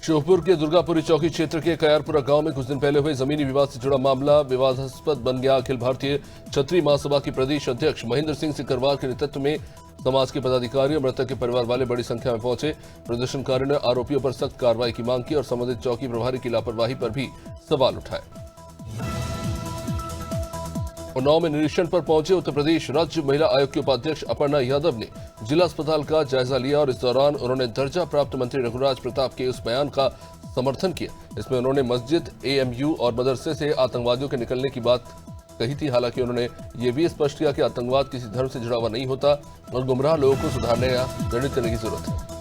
श्योपुर के दुर्गापुरी चौकी क्षेत्र के कयारपुरा गांव में कुछ दिन पहले हुए जमीनी विवाद से जुड़ा मामला विवादास्पद बन गया। अखिल भारतीय क्षत्रिय महासभा के प्रदेश अध्यक्ष महेंद्र सिंह सिकरवार के नेतृत्व में समाज के पदाधिकारी और मृतक के परिवार वाले बड़ी संख्या में पहुंचे। प्रदर्शनकारियों ने आरोपियों पर सख्त कार्रवाई की मांग की और संबंधित चौकी प्रभारी की लापरवाही पर भी सवाल उठाए। उन्नाव में निरीक्षण पर पहुंचे उत्तर प्रदेश राज्य महिला आयोग के उपाध्यक्ष अपर्णा यादव ने जिला अस्पताल का जायजा लिया और इस दौरान उन्होंने दर्जा प्राप्त मंत्री रघुराज प्रताप के उस बयान का समर्थन किया। इसमें उन्होंने मस्जिद, एएमयू और मदरसे से आतंकवादियों के निकलने की बात कही थी। हालांकि उन्होंने ये भी स्पष्ट किया कि आतंकवाद किसी धर्म से जुड़ा हुआ नहीं होता और गुमराह लोगों को सुधारने या दंडित करने की जरूरत है।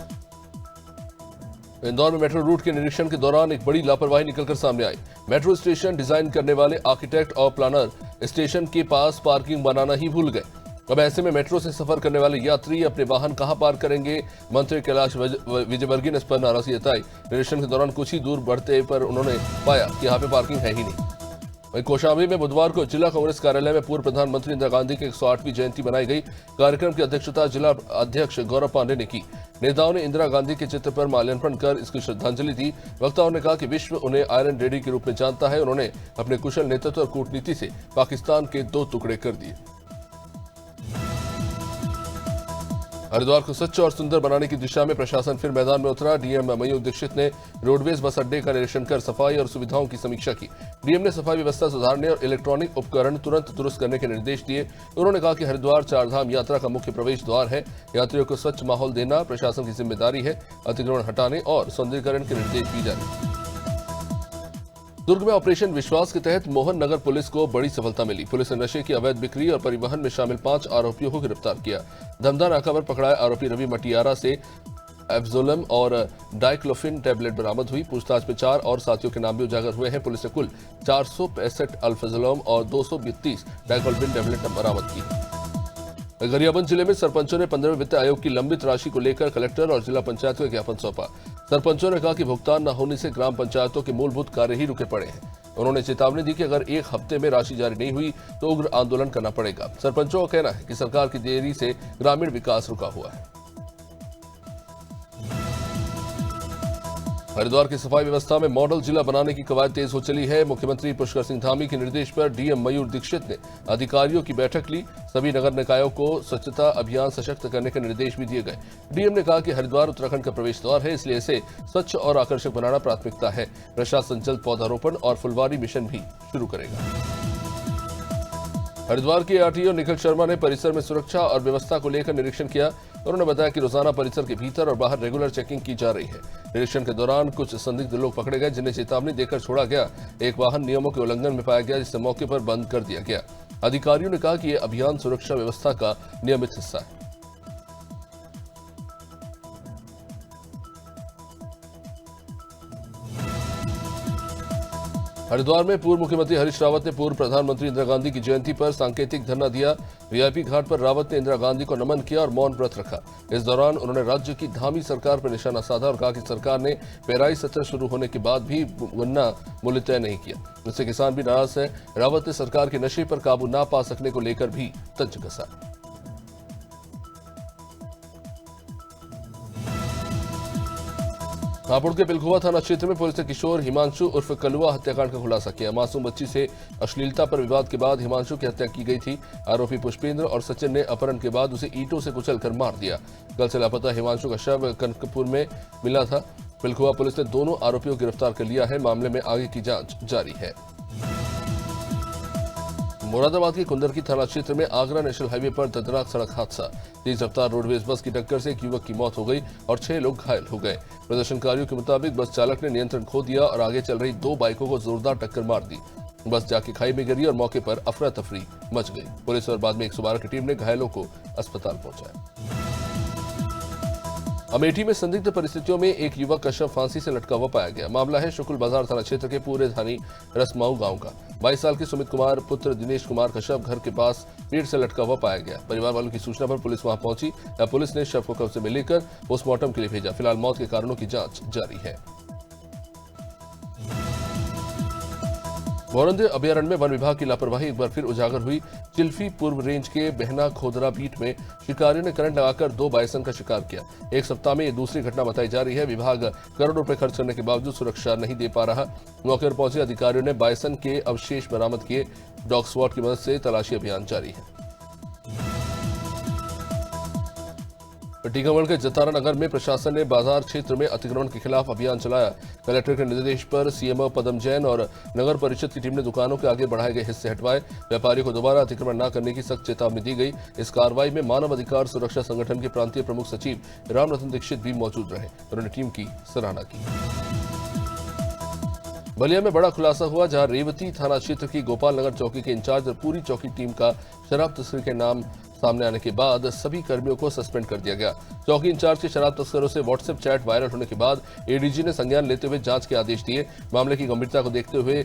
इंदौर में मेट्रो रूट के निरीक्षण के दौरान एक बड़ी लापरवाही निकलकर सामने आई। मेट्रो स्टेशन डिजाइन करने वाले आर्किटेक्ट और प्लानर स्टेशन के पास पार्किंग बनाना ही भूल गए। अब ऐसे में मेट्रो से सफर करने वाले यात्री अपने वाहन कहां पार्क करेंगे? मंत्री कैलाश विजयवर्गीय ने इस पर नाराजगी जताई। निरीक्षण के दौरान कुछ ही दूर बढ़ते पर उन्होंने पाया कि यहाँ पे पार्किंग है ही नहीं। वहीं कौशाम्बी में बुधवार को जिला कांग्रेस कार्यालय में पूर्व प्रधानमंत्री इंदिरा गांधी की 108वीं जयंती मनाई गई। कार्यक्रम की अध्यक्षता जिला अध्यक्ष गौरव पांडे ने की। नेताओं ने इंदिरा गांधी के चित्र पर माल्यार्पण कर इसकी श्रद्धांजलि दी। वक्ताओं ने कहा कि विश्व उन्हें आयरन लेडी के रूप में जानता है। उन्होंने अपने कुशल नेतृत्व और कूटनीति से पाकिस्तान के 2 टुकड़े कर दिए। हरिद्वार को स्वच्छ और सुंदर बनाने की दिशा में प्रशासन फिर मैदान में उतरा। डीएम मयूर दीक्षित ने रोडवेज बस अड्डे का निरीक्षण कर सफाई और सुविधाओं की समीक्षा की। डीएम ने सफाई व्यवस्था सुधारने और इलेक्ट्रॉनिक उपकरण तुरंत दुरुस्त करने के निर्देश दिए। उन्होंने कहा कि हरिद्वार चारधाम यात्रा का मुख्य प्रवेश द्वार है। यात्रियों को स्वच्छ माहौल देना प्रशासन की जिम्मेदारी है। अतिक्रमण हटाने और सौंदर्यीकरण के निर्देश दिए जा रहे हैं। दुर्ग में ऑपरेशन विश्वास के तहत मोहन नगर पुलिस को बड़ी सफलता मिली। पुलिस ने नशे की अवैध बिक्री और परिवहन में शामिल 5 आरोपियों को गिरफ्तार किया। धमधा नाका पर पकड़ाए आरोपी रवि मटियारा से एब्जोलम और डाइक्लोफिन टैबलेट बरामद हुई। पूछताछ में 4 और साथियों के नाम भी उजागर हुए हैं। पुलिस ने कुल 465 अल्फाजोलम और 232 डाइक्लोफिन टैबलेट बरामद की। गरियाबंद जिले में सरपंचों ने 15वें वित्त आयोग की लंबित राशि को लेकर कलेक्टर और जिला पंचायत को ज्ञापन सौंपा। सरपंचों ने कहा कि भुगतान न होने से ग्राम पंचायतों के मूलभूत कार्य ही रुके पड़े हैं। उन्होंने चेतावनी दी कि अगर 1 हफ्ते में राशि जारी नहीं हुई तो उग्र आंदोलन करना पड़ेगा। सरपंचों का कहना है कि सरकार की देरी से ग्रामीण विकास रुका हुआ है। हरिद्वार की सफाई व्यवस्था में मॉडल जिला बनाने की कवायद तेज हो चली है। मुख्यमंत्री पुष्कर सिंह धामी के निर्देश पर डीएम मयूर दीक्षित ने अधिकारियों की बैठक ली। सभी नगर निकायों को स्वच्छता अभियान सशक्त करने के निर्देश भी दिए गए। डीएम ने कहा कि हरिद्वार उत्तराखंड का प्रवेश द्वार है, इसलिए इसे स्वच्छ और आकर्षक बनाना प्राथमिकता है। प्रशासन जल्द पौधारोपण और फुलवारी मिशन भी शुरू करेगा। हरिद्वार के आरटीओ निखिल शर्मा ने परिसर में सुरक्षा और व्यवस्था को लेकर निरीक्षण किया। उन्होंने बताया कि रोजाना परिसर के भीतर और बाहर रेगुलर चेकिंग की जा रही है। निरीक्षण के दौरान कुछ संदिग्ध लोग पकड़े गए, जिन्हें चेतावनी देकर छोड़ा गया। एक वाहन नियमों के उल्लंघन में पाया गया, जिसे मौके पर बंद कर दिया गया। अधिकारियों ने कहा कि यह अभियान सुरक्षा व्यवस्था का नियमित हिस्सा है। हरिद्वार में पूर्व मुख्यमंत्री हरीश रावत ने पूर्व प्रधानमंत्री इंदिरा गांधी की जयंती पर सांकेतिक धरना दिया। वीआईपी घाट पर रावत ने इंदिरा गांधी को नमन किया और मौन व्रत रखा। इस दौरान उन्होंने राज्य की धामी सरकार पर निशाना साधा और कहा कि सरकार ने पेराई सत्र शुरू होने के बाद भी गन्ना मूल्य तय नहीं किया, इससे किसान भी नाराज है। रावत ने सरकार के नशे पर काबू न पा सकने को लेकर भी तंज कसा। हापुड़ के पिलखुवा थाना क्षेत्र में पुलिस ने किशोर हिमांशु उर्फ कलुआ हत्याकांड का खुलासा किया। मासूम बच्ची से अश्लीलता पर विवाद के बाद हिमांशु की हत्या की गई थी। आरोपी पुष्पेंद्र और सचिन ने अपहरण के बाद उसे ईंटों से कुचलकर मार दिया। कल से लापता हिमांशु का शव कनकपुर में मिला था। पिलखुवा पुलिस ने दोनों आरोपियों को गिरफ्तार कर लिया है। मामले में आगे की जांच जारी है। मुरादाबाद के कुंदरकी थाना क्षेत्र में आगरा नेशनल हाईवे पर दर्दनाक सड़क हादसा। तेज रफ्तार रोडवेज बस की टक्कर से एक युवक की मौत हो गई और 6 लोग घायल हो गए। प्रदर्शनकारियों के मुताबिक बस चालक ने नियंत्रण खो दिया और आगे चल रही 2 बाइकों को जोरदार टक्कर मार दी। बस जाके खाई में गिरी और मौके पर अफरा तफरी मच गई। पुलिस और बाद में 112 की टीम ने घायलों को अस्पताल पहुंचाया। अमेठी में संदिग्ध परिस्थितियों में एक युवक का शव फांसी से लटका हुआ पाया गया। मामला है शुक्ल बाजार थाना क्षेत्र के पूरे धानी रसमाऊ गांव का। 22 साल के सुमित कुमार पुत्र दिनेश कुमार का शव घर के पास पेड़ से लटका हुआ पाया गया। परिवार वालों की सूचना पर पुलिस वहां पहुंची। पुलिस ने शव को कब्जे में लेकर पोस्टमार्टम के लिए भेजा। फिलहाल मौत के कारणों की जांच जारी है। भौरंदे अभयारण्य में वन विभाग की लापरवाही एक बार फिर उजागर हुई। चिल्फी पूर्व रेंज के बहना खोदरा बीट में शिकारियों ने करंट लगाकर 2 बायसन का शिकार किया। एक सप्ताह में ये दूसरी घटना बताई जा रही है। विभाग करोड़ों रुपए खर्च करने के बावजूद सुरक्षा नहीं दे पा रहा। मौके पर पहुंचे अधिकारियों ने बायसन के अवशेष बरामद किए। डॉग स्क्वाड की मदद से तलाशी अभियान जारी है। टीकमगढ़ के जतारा नगर में प्रशासन ने बाजार क्षेत्र में अतिक्रमण के खिलाफ अभियान चलाया। कलेक्टर के निर्देश पर सीएमओ पदम जैन और नगर परिषद की टीम ने दुकानों के आगे बढ़ाए गए हिस्से हटवाए। व्यापारियों को दोबारा अतिक्रमण न करने की सख्त चेतावनी दी गई। इस कार्रवाई में मानव अधिकार सुरक्षा संगठन के प्रांतीय प्रमुख सचिव रामरतन दीक्षित भी मौजूद रहे। उन्होंने टीम की सराहना की। बलिया में बड़ा खुलासा हुआ, जहां रेवती थाना क्षेत्र की गोपाल नगर चौकी के इंचार्ज और पूरी चौकी टीम का शराब तस्करी के नाम सामने आने के बाद सभी कर्मियों को सस्पेंड कर दिया गया। चौकी इंचार्ज के शराब तस्करों से व्हाट्सएप चैट वायरल होने के बाद एडीजी ने संज्ञान लेते हुए जांच के आदेश दिए। मामले की गंभीरता को देखते हुए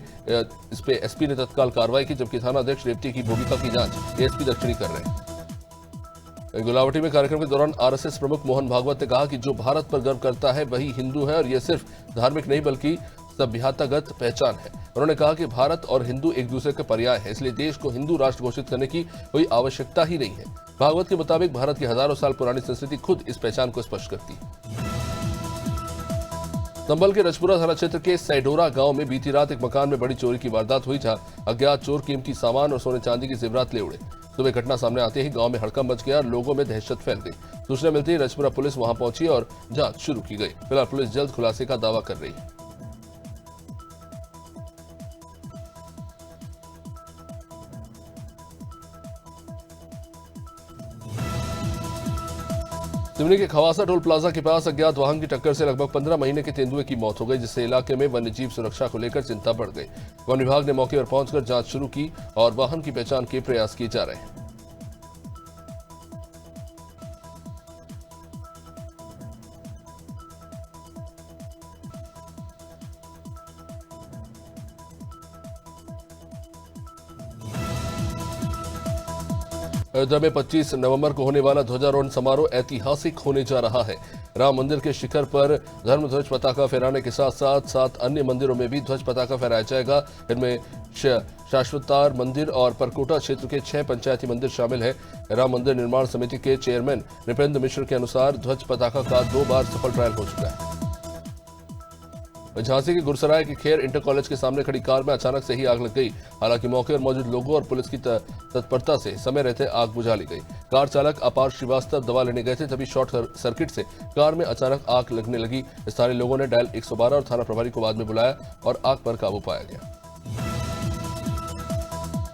इस पे एसपी ने तत्काल कार्रवाई की, जबकि थाना अध्यक्ष रेवती की भूमिका की जांच एसपी दक्षिणी कर रहे हैं। गुलावटी में कार्यक्रम के दौरान आरएसएस प्रमुख मोहन भागवत ने कहा कि जो भारत पर गर्व करता है वही हिंदू है और यह सिर्फ धार्मिक नहीं बल्कि सभ्यतागत पहचान है। उन्होंने कहा कि भारत और हिंदू एक दूसरे के पर्याय है, इसलिए देश को हिंदू राष्ट्र घोषित करने की कोई आवश्यकता ही नहीं है। भागवत के मुताबिक भारत की हजारों साल पुरानी संस्कृति खुद इस पहचान को स्पष्ट करती है। संभल के रजपुरा थाना क्षेत्र के सैडोरा गांव में बीती रात एक मकान में बड़ी चोरी की वारदात हुई, जहां अज्ञात चोर कीमती सामान और सोने चांदी की जेवरात ले उड़े। सुबह घटना सामने आते ही गांव में हड़कंप मच गया और लोगों में दहशत फैल गई। सूचना मिलते ही रजपुरा पुलिस वहां पहुंची और जांच शुरू की गई। फिलहाल पुलिस जल्द खुलासे का दावा कर रही है। सिवनी के खवासा टोल प्लाजा के पास अज्ञात वाहन की टक्कर से लगभग 15 महीने के तेंदुए की मौत हो गई, जिससे इलाके में वन्यजीव सुरक्षा को लेकर चिंता बढ़ गई। वन विभाग ने मौके पर पहुंचकर जांच शुरू की और वाहन की पहचान के प्रयास किए जा रहे हैं। अयोध्या में 25 नवंबर को होने वाला ध्वजारोहण समारोह ऐतिहासिक होने जा रहा है। राम मंदिर के शिखर पर धर्म ध्वज पताका फहराने के साथ साथ 7 अन्य मंदिरों में भी ध्वज पताका फहराया जाएगा। इनमें शाश्वतार मंदिर और परकोटा क्षेत्र के 6 पंचायती मंदिर शामिल है। राम मंदिर निर्माण समिति के चेयरमैन नृपेंद्र मिश्र के अनुसार ध्वज पताका का 2 बार सफल ट्रायल हो चुका है। झांसी के गुरसराय के खेर इंटर कॉलेज के सामने खड़ी कार में अचानक से ही आग लग गई। हालांकि मौके पर मौजूद लोगों और पुलिस की तत्परता से समय रहते आग बुझा ली गई। कार चालक अपार श्रीवास्तव दवा लेने गए थे, तभी शॉर्ट सर्किट से कार में अचानक आग लगने लगी। स्थानीय लोगों ने डायल 112 और थाना प्रभारी को बाद में बुलाया और आग पर काबू पाया गया।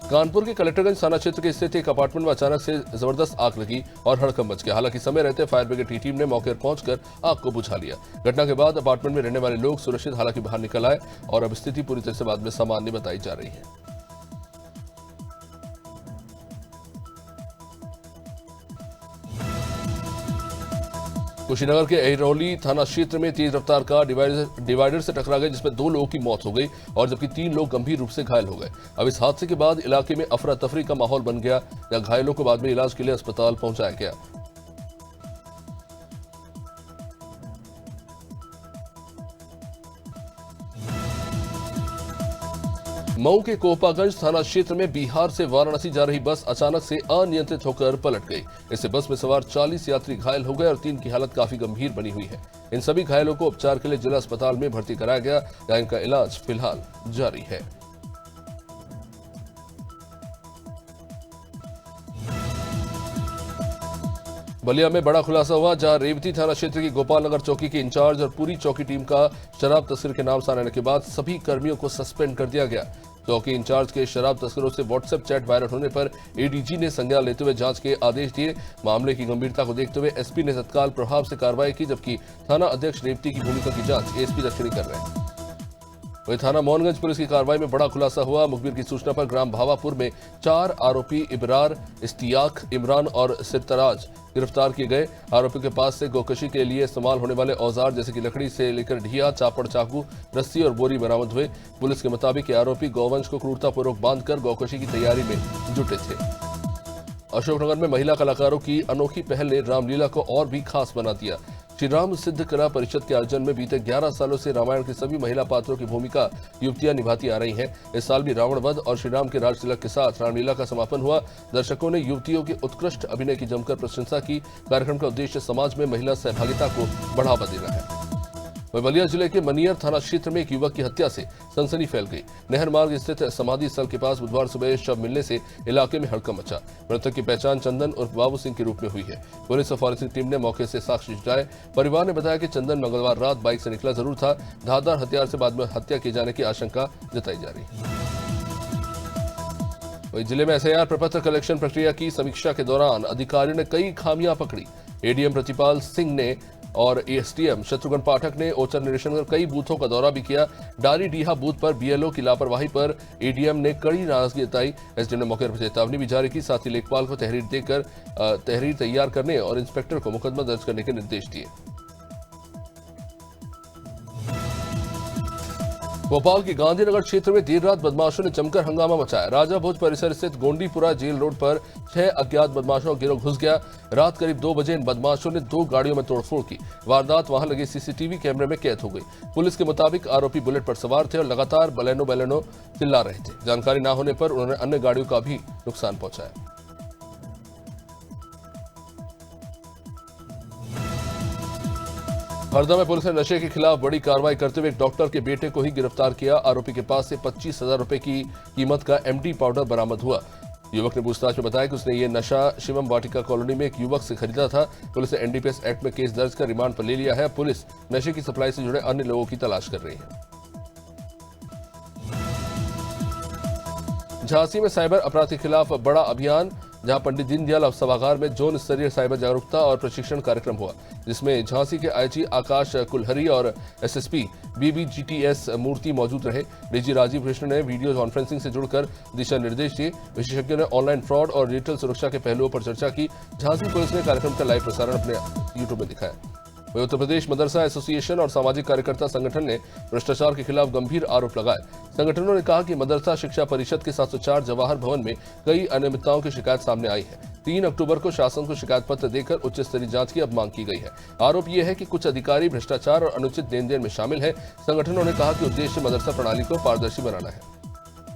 कानपुर के कलेक्टरगंज थाना क्षेत्र के स्थित एक अपार्टमेंट में अचानक से जबरदस्त आग लगी और हड़कंप मच गया। हालांकि समय रहते फायर ब्रिगेड की टीम ने मौके पर पहुंचकर आग को बुझा लिया। घटना के बाद अपार्टमेंट में रहने वाले लोग सुरक्षित हालांकि बाहर निकल आए और अब स्थिति पूरी तरह से बाद में सामान्य बताई जा रही है। कुशीनगर के अहिरौली थाना क्षेत्र में तेज रफ्तार कार डिवाइडर से टकरा गई, जिसमें 2 लोगों की मौत हो गई और जबकि 3 लोग गंभीर रूप से घायल हो गए। अब इस हादसे के बाद इलाके में अफरा तफरी का माहौल बन गया, जहां घायलों को बाद में इलाज के लिए अस्पताल पहुंचाया गया। मऊ के कोपागंज थाना क्षेत्र में बिहार से वाराणसी जा रही बस अचानक से अनियंत्रित होकर पलट गई। इससे बस में सवार 40 यात्री घायल हो गए और 3 की हालत काफी गंभीर बनी हुई है। इन सभी घायलों को उपचार के लिए जिला अस्पताल में भर्ती कराया गया, जहां इनका इलाज फिलहाल जारी है। बलिया में बड़ा खुलासा हुआ, जहां रेवती थाना क्षेत्र की गोपाल नगर चौकी के इंचार्ज और पूरी चौकी टीम का शराब तस्करी के नाम सामने आने के बाद सभी कर्मियों को सस्पेंड कर दिया गया। चौकी इंचार्ज के शराब तस्करों से व्हाट्सएप चैट वायरल होने पर एडीजी ने संज्ञान लेते हुए जांच के आदेश दिए। मामले की गंभीरता को देखते हुए एसपी ने तत्काल प्रभाव से कार्रवाई की, जबकि थाना अध्यक्ष रेवती की भूमिका की जांच एसपी दक्षिणी कर रहे हैं। वही थाना मोहनगंज पुलिस की कार्रवाई में बड़ा खुलासा हुआ। मुखबिर की सूचना पर ग्राम भावापुर में 4 आरोपी इबरार, इस्तियाक, इमरान और सिरतराज गिरफ्तार किए गए। आरोपी के पास से गौकशी के लिए इस्तेमाल होने वाले औजार जैसे कि लकड़ी से लेकर ढिया, चापड़, चाकू, रस्सी और बोरी बरामद हुए। पुलिस के मुताबिक ये आरोपी गौवंश को क्रूरतापूर्वक बांधकर गौकशी की तैयारी में जुटे थे। अशोकनगर में महिला कलाकारों की अनोखी पहल ने रामलीला को और भी खास बना दिया। श्री राम सिद्ध कला परिषद के आयोजन में बीते 11 सालों से रामायण के सभी महिला पात्रों की भूमिका युवतियां निभाती आ रही हैं। इस साल भी रावण वध और श्री राम के राज तिलक के साथ रामलीला का समापन हुआ। दर्शकों ने युवतियों के उत्कृष्ट अभिनय की जमकर प्रशंसा की। कार्यक्रम का उद्देश्य समाज में महिला सहभागिता को बढ़ावा देना है। वहीं बलिया जिले के मनियर थाना क्षेत्र में एक युवक की हत्या से सनसनी फैल गई। नहर मार्ग स्थित समाधि स्थल के पास बुधवार सुबह शव मिलने से इलाके में हड़कंप मचा। मृतक की पहचान चंदन उर्फ बाबू सिंह के रूप में हुई है। पुलिस और फॉरेंसिक टीम ने मौके से साक्ष्य जुटाए। परिवार ने बताया कि चंदन मंगलवार रात बाइक से निकला जरूर था। धारदार हथियार से बाद में हत्या किए जाने की आशंका जताई जा रही है। वहीं जिले में एसआईआर प्रपत्र कलेक्शन प्रक्रिया की समीक्षा के दौरान अधिकारियों ने कई खामियां पकड़ी। एडीएम प्रतिपाल सिंह ने और एसडीएम शत्रुघ्न पाठक ने औचक निरीक्षण कर कई बूथों का दौरा भी किया। डारी डीहा बूथ पर बीएलओ की लापरवाही पर एडीएम ने कड़ी नाराजगी जताई। एसडीएम ने मौके पर चेतावनी भी जारी की। साथ ही लेखपाल को तहरीर तैयार करने और इंस्पेक्टर को मुकदमा दर्ज करने के निर्देश दिए। भोपाल के गांधीनगर क्षेत्र में देर रात बदमाशों ने जमकर हंगामा मचाया। राजा भोज परिसर स्थित गोंडीपुरा जेल रोड पर 6 अज्ञात बदमाशों का गिरोह घुस गया। रात करीब 2 बजे इन बदमाशों ने 2 गाड़ियों में तोड़फोड़ की। वारदात वहां लगे सीसीटीवी कैमरे में कैद हो गई। पुलिस के मुताबिक आरोपी बुलेट पर सवार थे और लगातार बलेनो चिल्ला रहे थे। जानकारी न होने पर उन्होंने अन्य गाड़ियों का भी नुकसान पहुंचाया। हरदा में पुलिस ने नशे के खिलाफ बड़ी कार्रवाई करते हुए एक डॉक्टर के बेटे को ही गिरफ्तार किया। आरोपी के पास से 25,000 रुपए की कीमत का एमडी पाउडर बरामद हुआ। युवक ने पूछताछ में बताया कि उसने ये नशा शिवम वाटिका कॉलोनी में एक युवक से खरीदा था। पुलिस ने एनडीपीएस एक्ट में केस दर्ज कर रिमांड पर ले लिया है। पुलिस नशे की सप्लाई से जुड़े अन्य लोगों की तलाश कर रही है। झांसी में साइबर अपराध के खिलाफ बड़ा अभियान, जहां पंडित दीनदयाल सभागार में जोन स्तरीय साइबर जागरूकता और प्रशिक्षण कार्यक्रम हुआ, जिसमें झांसी के आईजी आकाश कुलहरी और एसएसपी बीबीजीटीएस मूर्ति मौजूद रहे। डीजी राजीव कृष्ण ने वीडियो कॉन्फ्रेंसिंग से जुड़कर दिशा निर्देश दिए। विशेषज्ञों ने ऑनलाइन फ्रॉड और डिजिटल सुरक्षा के पहलुओं पर चर्चा की। झांसी पुलिस ने कार्यक्रम का लाइव प्रसारण अपने यूट्यूब में दिखाया। वहीं उत्तर प्रदेश मदरसा एसोसिएशन और सामाजिक कार्यकर्ता संगठन ने भ्रष्टाचार के खिलाफ गंभीर आरोप लगाए। संगठनों ने कहा कि मदरसा शिक्षा परिषद के 704 जवाहर भवन में कई अनियमितताओं की शिकायत सामने आई है। 3 अक्टूबर को शासन को शिकायत पत्र देकर उच्च स्तरीय जांच की अब मांग की गई है। आरोप यह है कि कुछ अधिकारी भ्रष्टाचार और अनुचित लेन देन में शामिल है। संगठनों ने कहा कि उद्देश्य मदरसा प्रणाली को पारदर्शी बनाना है।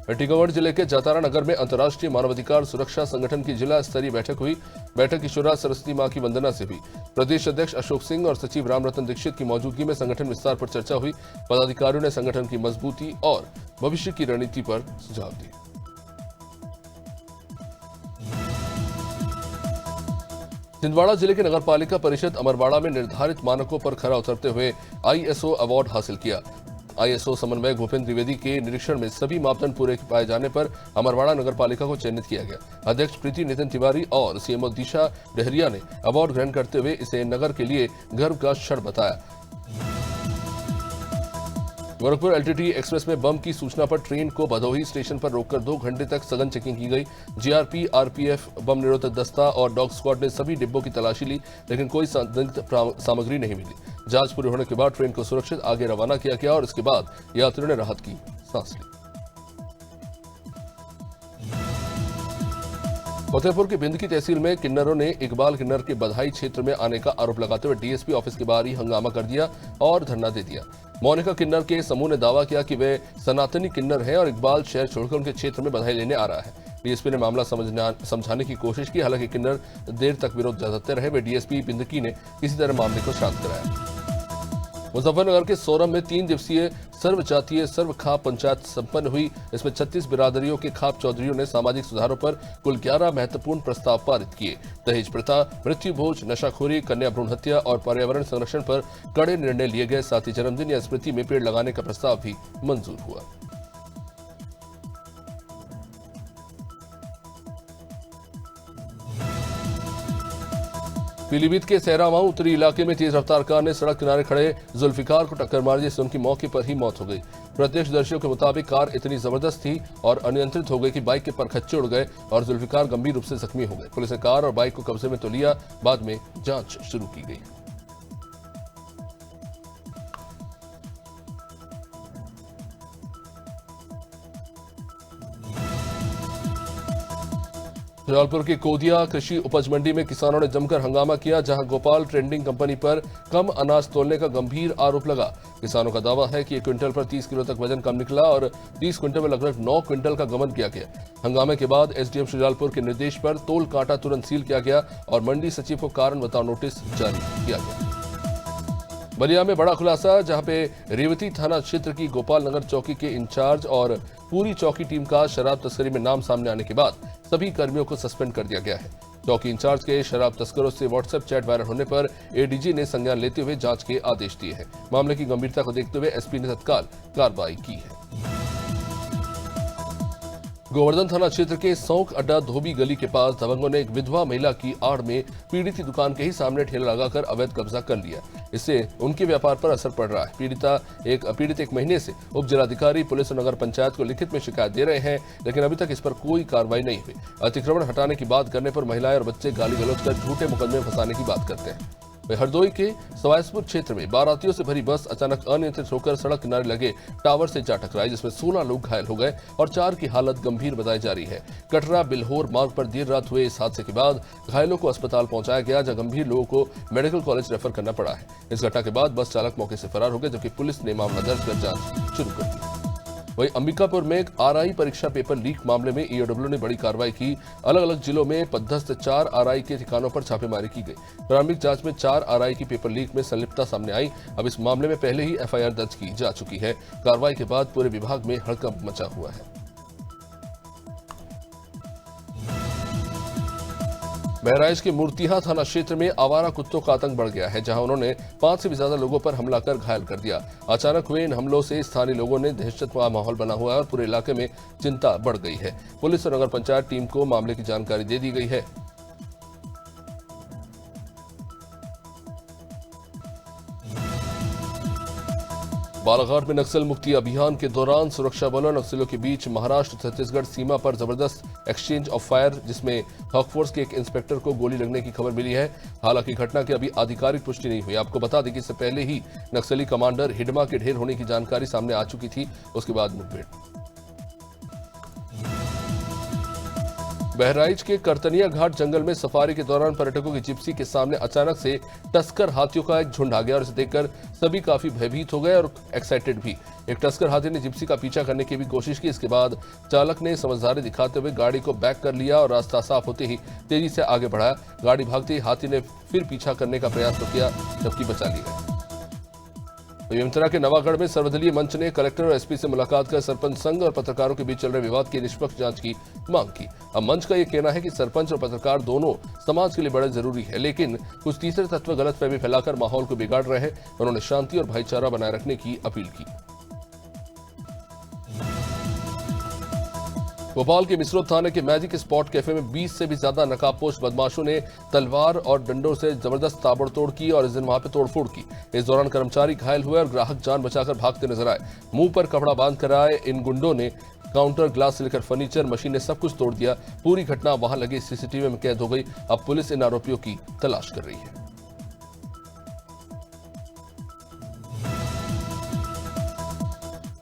टीकमगढ़ जिले के जातारा नगर में अंतर्राष्ट्रीय मानवाधिकार सुरक्षा संगठन की जिला स्तरीय बैठक हुई। बैठक की शुरुआत सरस्वती मां की वंदना से हुई। प्रदेश अध्यक्ष अशोक सिंह और सचिव रामरतन दीक्षित की मौजूदगी में संगठन विस्तार पर चर्चा हुई। पदाधिकारियों ने संगठन की मजबूती और भविष्य की रणनीति पर सुझाव दिए। छिंदवाड़ा जिले के नगरपालिका परिषद अमरवाड़ा में निर्धारित मानकों पर खरा उतरते हुए आईएसओ अवार्ड हासिल किया। आईएसओ समन्वयक भूपेंद्र द्विवेदी के निरीक्षण में सभी मापदंड पूरे पाए जाने पर अमरवाड़ा नगरपालिका को चयनित किया गया। अध्यक्ष प्रीति नितिन तिवारी और सीएमओ दिशा डहरिया ने अवार्ड ग्रहण करते हुए इसे नगर के लिए गर्व का क्षण बताया। गोरखपुर एलटीटी एक्सप्रेस में बम की सूचना पर ट्रेन को भदोही स्टेशन पर रोककर 2 घंटे तक सघन चेकिंग की गई। जीआरपी, आरपीएफ, बम निरोधक दस्ता और डॉग स्क्वाड ने सभी डिब्बों की तलाशी ली, लेकिन कोई संदिग्ध सामग्री नहीं मिली। जांच पूरी होने के बाद ट्रेन को सुरक्षित आगे रवाना किया गया और इसके बाद यात्रियों ने राहत की सांस ली। फतेहपुर के बिंदकी तहसील में किन्नरों ने इकबाल किन्नर के बधाई क्षेत्र में आने का आरोप लगाते हुए डीएसपी ऑफिस के बाहर ही हंगामा कर दिया और धरना दे दिया। मोनिका किन्नर के समूह ने दावा किया कि वे सनातनी किन्नर हैं और इकबाल शहर छोड़कर उनके क्षेत्र में बधाई लेने आ रहा है। डीएसपी ने मामला समझाने की कोशिश की, हालांकि किन्नर देर तक विरोध जताते रहे। वे डीएसपी बिंदकी ने किसी तरह मामले को शांत कराया। मुजफ्फरनगर के सोरम में 3 दिवसीय सर्व जातीय सर्व खाप पंचायत संपन्न हुई। इसमें 36 बिरादरियों के खाप चौधरियों ने सामाजिक सुधारों पर कुल 11 महत्वपूर्ण प्रस्ताव पारित किए। दहेज प्रथा, मृत्यु भोज, नशाखोरी, कन्या भ्रूण हत्या और पर्यावरण संरक्षण पर कड़े निर्णय लिए गए। साथ ही जन्मदिन या स्मृति में पेड़ लगाने का प्रस्ताव भी मंजूर हुआ। पीलीभीत के सहरामाऊ उत्तरी इलाके में तेज रफ्तार कार ने सड़क किनारे खड़े जुल्फिकार को टक्कर मार दी, जिससे उनकी मौके पर ही मौत हो गई। प्रत्यक्षदर्शियों के मुताबिक कार इतनी जबरदस्त थी और अनियंत्रित हो गई कि बाइक के परखच्चे उड़ गए और जुल्फिकार गंभीर रूप से जख्मी हो गए। पुलिस ने कार और बाइक को कब्जे में तो लिया, बाद में जांच शुरू की गई। जलालपुर के कोदिया कृषि उपज मंडी में किसानों ने जमकर हंगामा किया, जहां गोपाल ट्रेडिंग कंपनी पर कम अनाज तोलने का गंभीर आरोप लगा। किसानों का दावा है कि 1 क्विंटल पर 30 किलो तक वजन कम निकला और 30 क्विंटल में लगभग 9 क्विंटल का गबन किया गया। हंगामे के बाद एसडीएम जलालपुर के निर्देश पर तोल कांटा तुरंत सील किया गया और मंडी सचिव को कारण बताओ नोटिस जारी किया गया। बलिया में बड़ा खुलासा, जहां पे रेवती थाना क्षेत्र की गोपाल नगर चौकी के इंचार्ज और पूरी चौकी टीम का शराब तस्करी में नाम सामने आने के बाद सभी कर्मियों को सस्पेंड कर दिया गया है। चौकी इंचार्ज के शराब तस्करों से व्हाट्सएप चैट वायरल होने पर एडीजी ने संज्ञान लेते हुए जांच के आदेश दिए हैं। मामले की गंभीरता को देखते हुए एसपी ने तत्काल कार्रवाई की है। गोवर्धन थाना क्षेत्र के सौंक अड्डा धोबी गली के पास दबंगों ने एक विधवा महिला की आड़ में पीड़ित की दुकान के ही सामने ठेला लगाकर अवैध कब्जा कर लिया। इससे उनके व्यापार पर असर पड़ रहा है। पीड़ित एक महीने से उप जिलाधिकारी, पुलिस और नगर पंचायत को लिखित में शिकायत दे रहे हैं, लेकिन अभी तक इस पर कोई कार्रवाई नहीं हुई। अतिक्रमण हटाने की बात करने पर महिलाएं और बच्चे गाली गलौज कर झूठे मुकदमे फंसाने की बात करते हैं। हरदोई के सवायसपुर क्षेत्र में बारातियों से भरी बस अचानक अनियंत्रित होकर सड़क किनारे लगे टावर से जा टकराई, जिसमें 16 लोग घायल हो गए और 4 की हालत गंभीर बताई जा रही है। कटरा बिल्होर मार्ग पर देर रात हुए इस हादसे के बाद घायलों को अस्पताल पहुंचाया गया, जहां गंभीर लोगों को मेडिकल कॉलेज रेफर करना पड़ा है। इस घटना के बाद बस चालक मौके से फरार हो गए, जबकि पुलिस ने मामला दर्ज कर जांच शुरू कर दी। वहीं अंबिकापुर में एक आरआई परीक्षा पेपर लीक मामले में ईओडब्ल्यू ने बड़ी कार्रवाई की। अलग अलग जिलों में पदस्थ 4 आरआई के ठिकानों पर छापेमारी की गई। प्रारंभिक जांच में 4 आरआई की पेपर लीक में संलिप्तता सामने आई। अब इस मामले में पहले ही एफआईआर दर्ज की जा चुकी है। कार्रवाई के बाद पूरे विभाग में हड़कंप मचा हुआ है। बहराइच के मूर्तिहा थाना क्षेत्र में आवारा कुत्तों का आतंक बढ़ गया है, जहां उन्होंने 5 से भी ज्यादा लोगों पर हमला कर घायल कर दिया। अचानक हुए इन हमलों से स्थानीय लोगों ने दहशत का माहौल बना हुआ है और पूरे इलाके में चिंता बढ़ गई है। पुलिस और नगर पंचायत टीम को मामले की जानकारी दे दी गई है। बालाघाट में नक्सल मुक्ति अभियान के दौरान सुरक्षा बलों और नक्सलियों के बीच महाराष्ट्र छत्तीसगढ़ सीमा पर जबरदस्त एक्सचेंज ऑफ फायर, जिसमें हॉकफोर्स के एक इंस्पेक्टर को गोली लगने की खबर मिली है। हालांकि घटना की अभी आधिकारिक पुष्टि नहीं हुई। आपको बता दें कि इससे पहले ही नक्सली कमांडर हिडमा के ढेर होने की जानकारी सामने आ चुकी थी। उसके बाद मुठभेड़। बहराइच के करतनिया घाट जंगल में सफारी के दौरान पर्यटकों की जिप्सी के सामने अचानक से टस्कर हाथियों का एक झुंड आ गया और इसे देखकर सभी काफी भयभीत हो गए और एक्साइटेड भी। एक टस्कर हाथी ने जिप्सी का पीछा करने की भी कोशिश की। इसके बाद चालक ने समझदारी दिखाते हुए गाड़ी को बैक कर लिया और रास्ता साफ होते ही तेजी से आगे बढ़ाया। गाड़ी भागते ही हाथी ने फिर पीछा करने का प्रयास तो किया, जबकि बचा लिया। बेमेतरा के नवागढ़ में सर्वदलीय मंच ने कलेक्टर और एसपी से मुलाकात कर सरपंच संघ और पत्रकारों के बीच चल रहे विवाद की निष्पक्ष जांच की मांग की। अब मंच का यह कहना है कि सरपंच और पत्रकार दोनों समाज के लिए बड़े जरूरी है, लेकिन कुछ तीसरे तत्व गलतफहमी फैलाकर माहौल को बिगाड़ रहे हैं। उन्होंने शांति और भाईचारा बनाए रखने की अपील की। भोपाल के मिसरोद थाने के मैजिक स्पॉट कैफे में 20 से भी ज्यादा नकाबपोश बदमाशों ने तलवार और डंडों से जबरदस्त ताबड़तोड़ की और इस दिन वहां पे तोड़फोड़ की। इस दौरान कर्मचारी घायल हुए और ग्राहक जान बचाकर भागते नजर आए। मुंह पर कपड़ा बांध कर आए इन गुंडों ने काउंटर, ग्लास से लेकर फर्नीचर, मशीनें सब कुछ तोड़ दिया। पूरी घटना वहां लगे सीसीटीवी में कैद हो गई। अब पुलिस इन आरोपियों की तलाश कर रही है।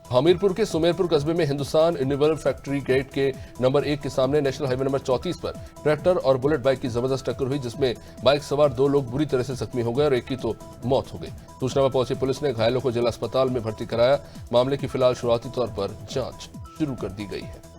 हमीरपुर के सुमेरपुर कस्बे में हिंदुस्तान यूनिवर्सल फैक्ट्री गेट के नंबर 1 के सामने नेशनल हाईवे नंबर 34 पर ट्रैक्टर और बुलेट बाइक की जबरदस्त टक्कर हुई, जिसमें बाइक सवार 2 लोग बुरी तरह से जख्मी हो गए और एक की तो मौत हो गई। सूचना पर पहुंची पुलिस ने घायलों को जिला अस्पताल में भर्ती कराया। मामले की फिलहाल शुरुआती तौर पर जांच शुरू कर दी गई है।